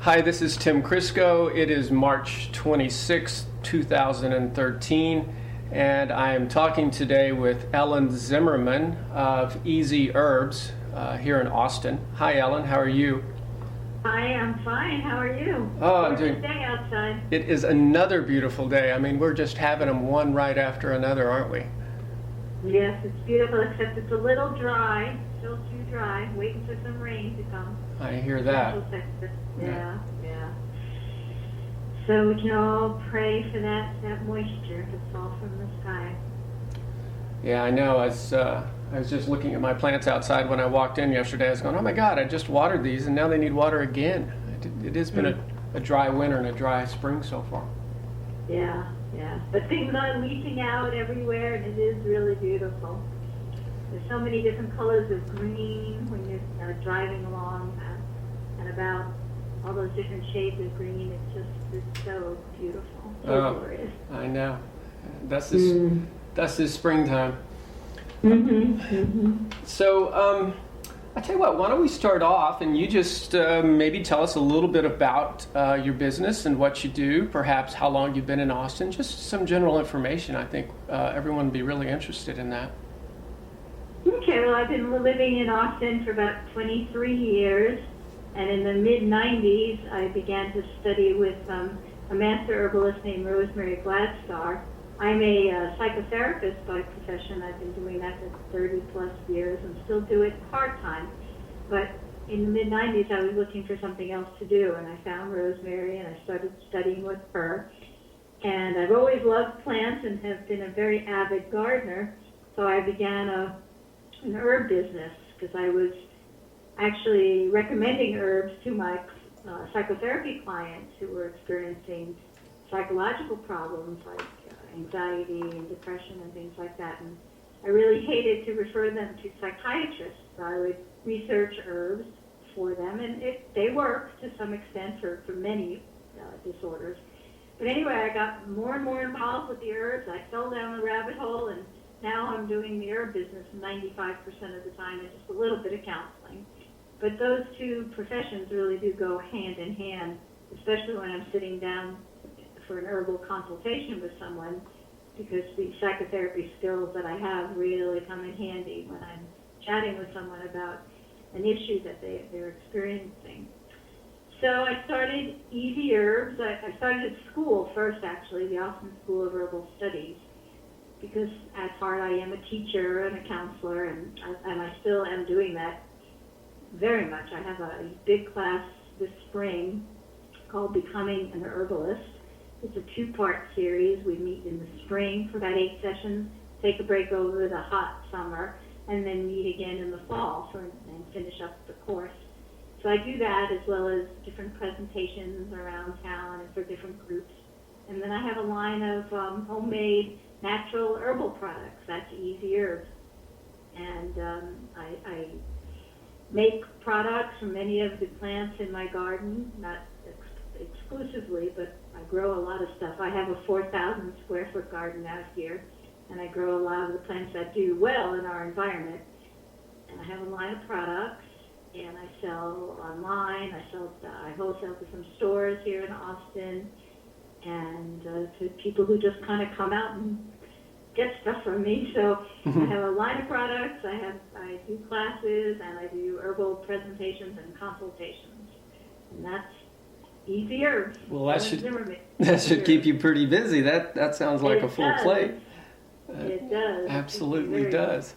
Hi, this is Tim Crisco. It is March 26, 2013, and I am talking today with Ellen Zimmerman of Easy Herbs here in Austin. Hi, Ellen. How are you? Hi, I'm fine. How are you? Oh, I'm Gorgeous doing. day outside. It is another beautiful day. I mean, we're just having them one right after another, aren't we? Yes, it's beautiful, except it's a little dry, still too dry. Waiting for some rain to come. I hear that. Central Texas. Yeah. So we can all pray for that moisture to fall from the sky. Yeah, I know. I was just looking at my plants outside when I walked in yesterday. I was going, oh my God, I just watered these and now they need water again. It has been a dry winter and a dry spring so far. Yeah. But things are leafing out everywhere, and it is really beautiful. There's so many different colors of green when you're driving along and about all those different shades of green. It's so beautiful, so glorious. I know. That's this springtime. So, I tell you what, why don't we start off and you just maybe tell us a little bit about your business and what you do, perhaps how long you've been in Austin, just some general information. I think everyone would be really interested in that. Okay, well, I've been living in Austin for about 23 years, and in the mid-90s, I began to study with a master herbalist named Rosemary Gladstar. I'm a psychotherapist by profession. I've been doing that for 30 plus years and still do it part-time. But in the mid-90s, I was looking for something else to do, and I found Rosemary, and I started studying with her. And I've always loved plants and have been a very avid gardener, so I began an herb business because I was actually recommending herbs to my psychotherapy clients who were experiencing psychological problems like anxiety and depression and things like that. And I really hated to refer them to psychiatrists. So I would research herbs for them, and they work to some extent for many disorders. But anyway, I got more and more involved with the herbs. I fell down the rabbit hole, and now I'm doing the herb business 95% of the time and just a little bit of counseling. But those two professions really do go hand in hand, especially when I'm sitting down for an herbal consultation with someone, because the psychotherapy skills that I have really come in handy when I'm chatting with someone about an issue that they're experiencing. So I started Easy Herbs. I started at school first, actually, the Austin School of Herbal Studies, because at heart I am a teacher and a counselor, and I still am doing that very much. I have a big class this spring called Becoming an Herbalist. It's a two-part series. We meet in the spring for about 8 sessions, take a break over the hot summer, and then meet again in the fall and finish up the course. So I do that as well as different presentations around town and for different groups. And then I have a line of homemade natural herbal products. That's Easy Herbs. And I make products from many of the plants in my garden, not exclusively, but I grow a lot of stuff. I have a 4,000 square foot garden out here, and I grow a lot of the plants that do well in our environment. And I have a line of products, and I sell online. I wholesale to some stores here in Austin, and to people who just kind of come out and get stuff from me. So I have a line of products. I do classes, and I do herbal presentations and consultations, and that's Easy Herbs. Well, that should keep you pretty busy. That sounds like a full plate. It does. Absolutely does.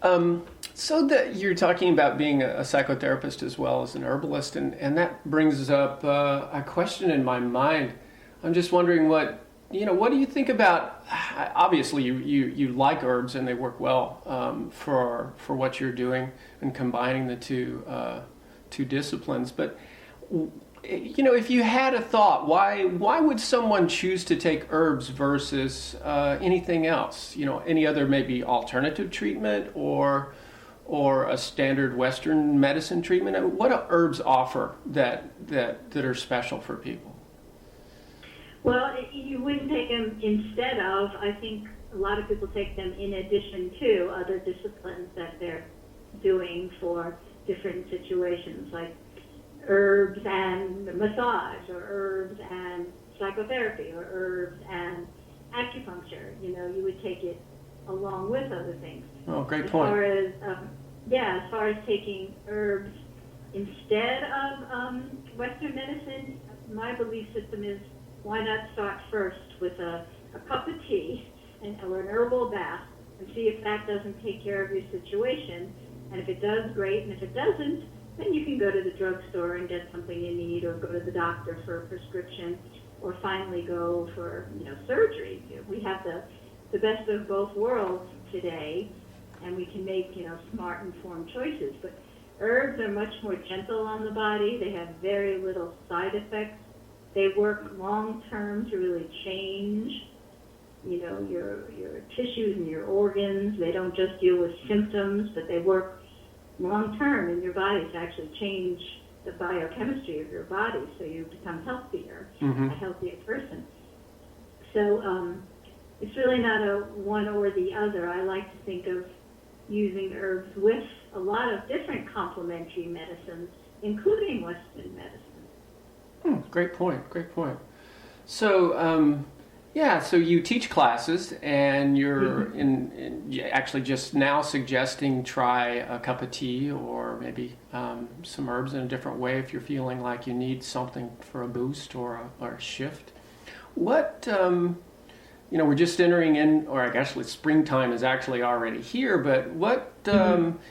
So that you're talking about being a psychotherapist as well as an herbalist, and that brings up a question in my mind. I'm just wondering what do you think about? Obviously, you like herbs and they work well for what you're doing and combining the two disciplines, but. If you had a thought, why would someone choose to take herbs versus anything else? Any other maybe alternative treatment or a standard Western medicine treatment? What do herbs offer that are special for people? Well, you wouldn't take them instead of. I think a lot of people take them in addition to other disciplines that they're doing for different situations. Like herbs and massage, or herbs and psychotherapy, or herbs and acupuncture. You would take it along with other things. Oh, great point. As far as taking herbs instead of Western medicine, my belief system is, why not start first with a cup of tea or an herbal bath and see if that doesn't take care of your situation. And if it does, great. And if it doesn't, then you can go to the drugstore and get something you need, or go to the doctor for a prescription, or finally go for surgery. We have the best of both worlds today, and we can make smart, informed choices. But herbs are much more gentle on the body. They have very little side effects. They work long term to really change your tissues and your organs. They don't just deal with symptoms, but they work long term in your body to actually change the biochemistry of your body, so you become healthier, a healthier person. So it's really not a one or the other. I like to think of using herbs with a lot of different complementary medicines, including Western medicine. Great point. So, so you teach classes, and you're actually just now suggesting try a cup of tea, or maybe some herbs in a different way if you're feeling like you need something for a boost or a shift. What, we're just entering in, or actually springtime is actually already here, but what,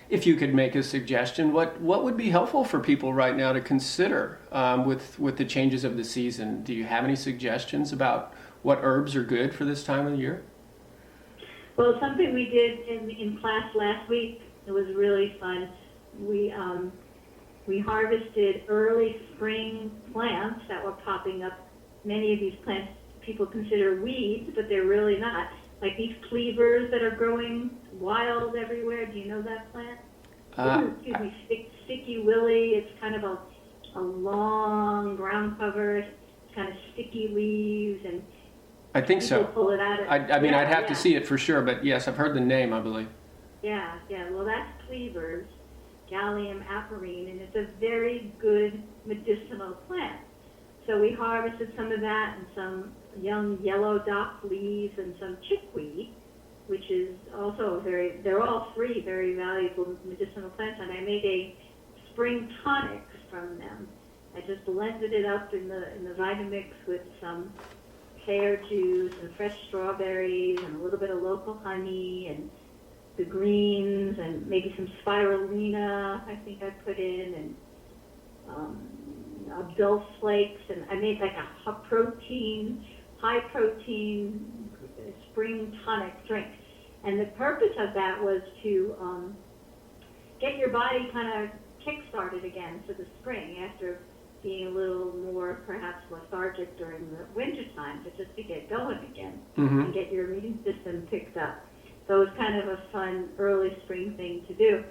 if you could make a suggestion, what would be helpful for people right now to consider with the changes of the season? Do you have any suggestions about what herbs are good for this time of the year? Well, something we did in class last week, it was really fun. We harvested early spring plants that were popping up. Many of these plants people consider weeds, but they're really not. Like these cleavers that are growing wild everywhere. Do you know that plant? Sticky willy. It's kind of a long ground cover. It's kind of sticky leaves, and I think so. Pull it out. I'd have to see it for sure, but yes, I've heard the name, I believe. Yeah. Well, that's cleavers, Gallium apiarine, and it's a very good medicinal plant. So we harvested some of that and some young yellow dock leaves and some chickweed, which is also they're all three very valuable medicinal plants, and I made a spring tonic from them. I just blended it up in the Vitamix with some pear juice and fresh strawberries and a little bit of local honey and the greens and maybe some spirulina I think I put in, and Abdul flakes, and I made like a high protein spring tonic drink. And the purpose of that was to get your body kind of kick-started again for the spring after being a little more perhaps lethargic during the winter time, but just to get going again and get your immune system picked up. So it's kind of a fun early spring thing to do.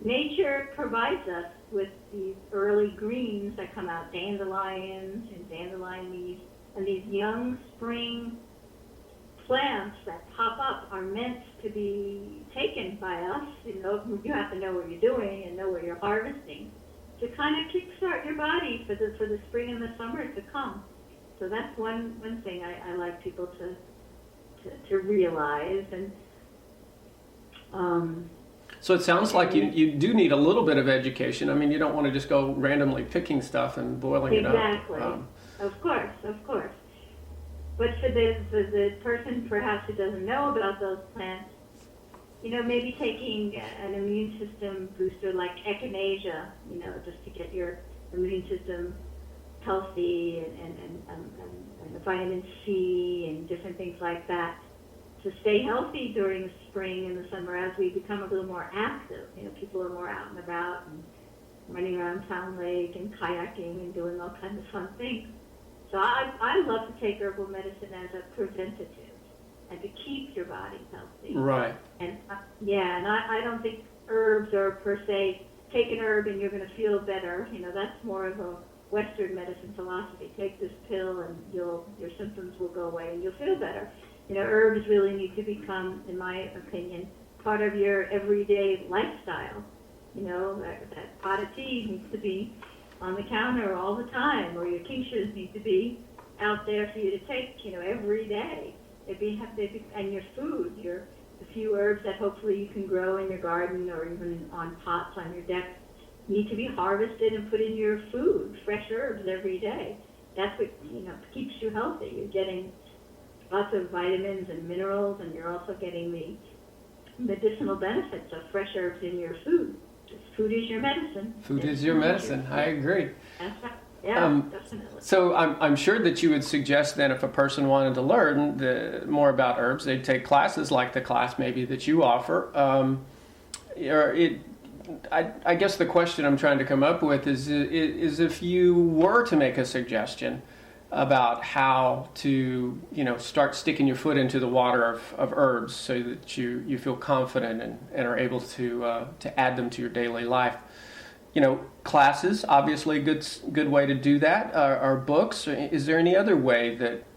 Nature provides us with these early greens that come out, dandelions and dandelion leaves, and these young spring plants that pop up are meant to be taken by us. You have to know what you're doing and know what you're harvesting to kind of kickstart your body for the spring and the summer to come. So that's one thing I like people to realize. And so it sounds like you do need a little bit of education. I mean, you don't want to just go randomly picking stuff and boiling it up. Exactly. Of course. But for the person perhaps who doesn't know about those plants, maybe taking an immune system booster like echinacea, just to get your immune system healthy and vitamin C and different things like that, to stay healthy during the spring and the summer as we become a little more active. People are more out and about and running around Town Lake and kayaking and doing all kinds of fun things. So I love to take herbal medicine as a preventative and to keep your body healthy. Right. And I don't think herbs are per se, take an herb and you're going to feel better. That's more of a Western medicine philosophy. Take this pill and your symptoms will go away and you'll feel better. Herbs really need to become, in my opinion, part of your everyday lifestyle. That pot of tea needs to be on the counter all the time, or your tinctures need to be out there for you to take, every day. And your food, the few herbs that hopefully you can grow in your garden or even on pots on your deck need to be harvested and put in your food, fresh herbs every day. That's what, keeps you healthy. You're getting lots of vitamins and minerals, and you're also getting the medicinal benefits of fresh herbs in your food. Food is your medicine. Food is your medicine. I agree. That's right. Yeah, definitely. So I'm sure that you would suggest then if a person wanted to learn more about herbs, they'd take classes like the class maybe that you offer. I guess the question I'm trying to come up with is if you were to make a suggestion about how to, start sticking your foot into the water of herbs so that you feel confident and are able to add them to your daily life. Classes, obviously a good way to do that. Are books. Is there any other way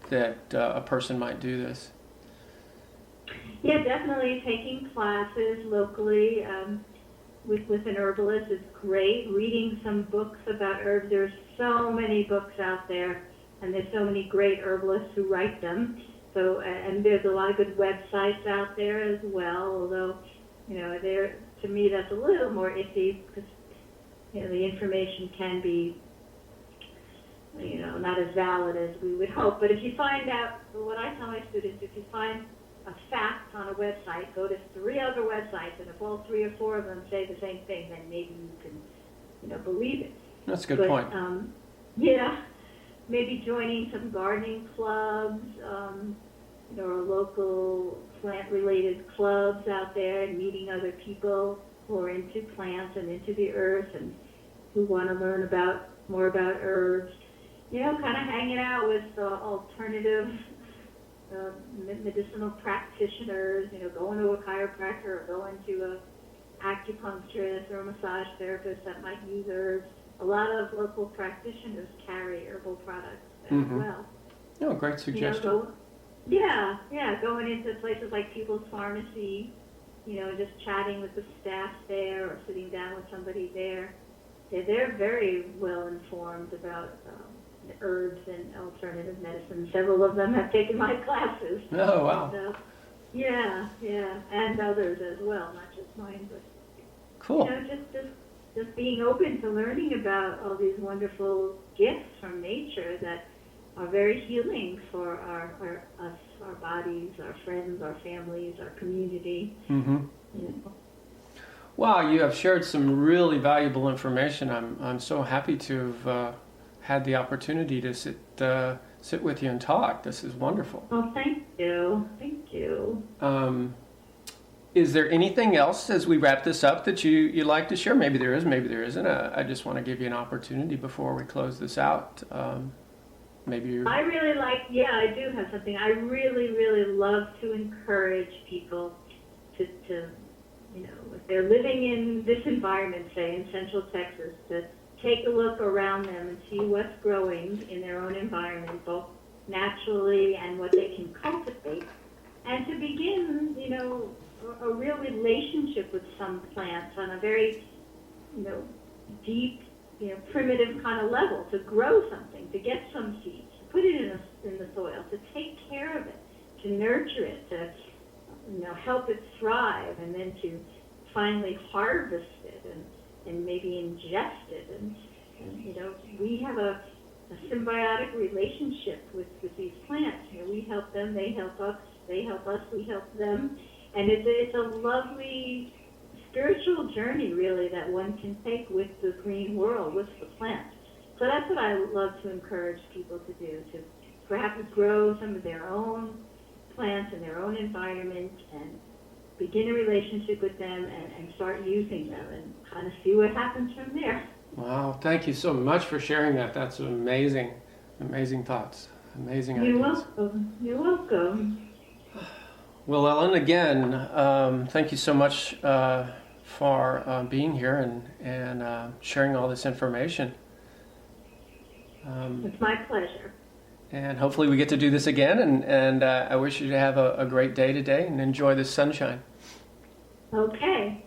that a person might do this? Yeah, definitely taking classes locally with an herbalist is great. Reading some books about herbs. There's so many books out there, and there's so many great herbalists who write them. So, and there's a lot of good websites out there as well. Although, to me that's a little more iffy because the information can be, not as valid as we would hope. But if you find out, what I tell my students, if you find a fact on a website, go to 3 other websites, and if all 3 or 4 of them say the same thing, then maybe you can, believe it. That's a good point. Maybe joining some gardening clubs, or local plant-related clubs out there, and meeting other people who are into plants and into the earth and who want to learn more about herbs. Kind of hanging out with alternative medicinal practitioners, going to a chiropractor or going to a acupuncturist or a massage therapist that might use herbs. A lot of local practitioners carry herbal products as well. Oh, great suggestion. Going into places like People's Pharmacy, just chatting with the staff there or sitting down with somebody there. They're very well informed about herbs and alternative medicine. Several of them have taken my classes. Oh, wow. And others as well, not just mine, but cool. Just being open to learning about all these wonderful gifts from nature that are very healing for us, our bodies, our friends, our families, our community. Wow, you have shared some really valuable information. I'm so happy to have had the opportunity to sit with you and talk. This is wonderful. Oh, thank you. Thank you. Is there anything else as we wrap this up that you'd like to share? Maybe there is, maybe there isn't. I just want to give you an opportunity before we close this out. I really I do have something. I really, really love to encourage people to if they're living in this environment, say in Central Texas, to take a look around them and see what's growing in their own environment, both naturally and what they can cultivate, and to begin, a real relationship with some plants on a very, deep, primitive kind of level, to grow something, to get some seeds, to put it in the soil, to take care of it, to nurture it, to help it thrive, and then to finally harvest it and maybe ingest it. And we have a symbiotic relationship with these plants. We help them, they help us, we help them. And it's a lovely spiritual journey, really, that one can take with the green world, with the plants. So that's what I love to encourage people to do, to perhaps grow some of their own plants in their own environment and begin a relationship with them and start using them and kind of see what happens from there. Wow, thank you so much for sharing that. That's amazing thoughts, amazing ideas. You're welcome. Well, Ellen, again, thank you so much for being here and sharing all this information. It's my pleasure. And hopefully we get to do this again, and I wish you to have a great day today and enjoy the sunshine. Okay.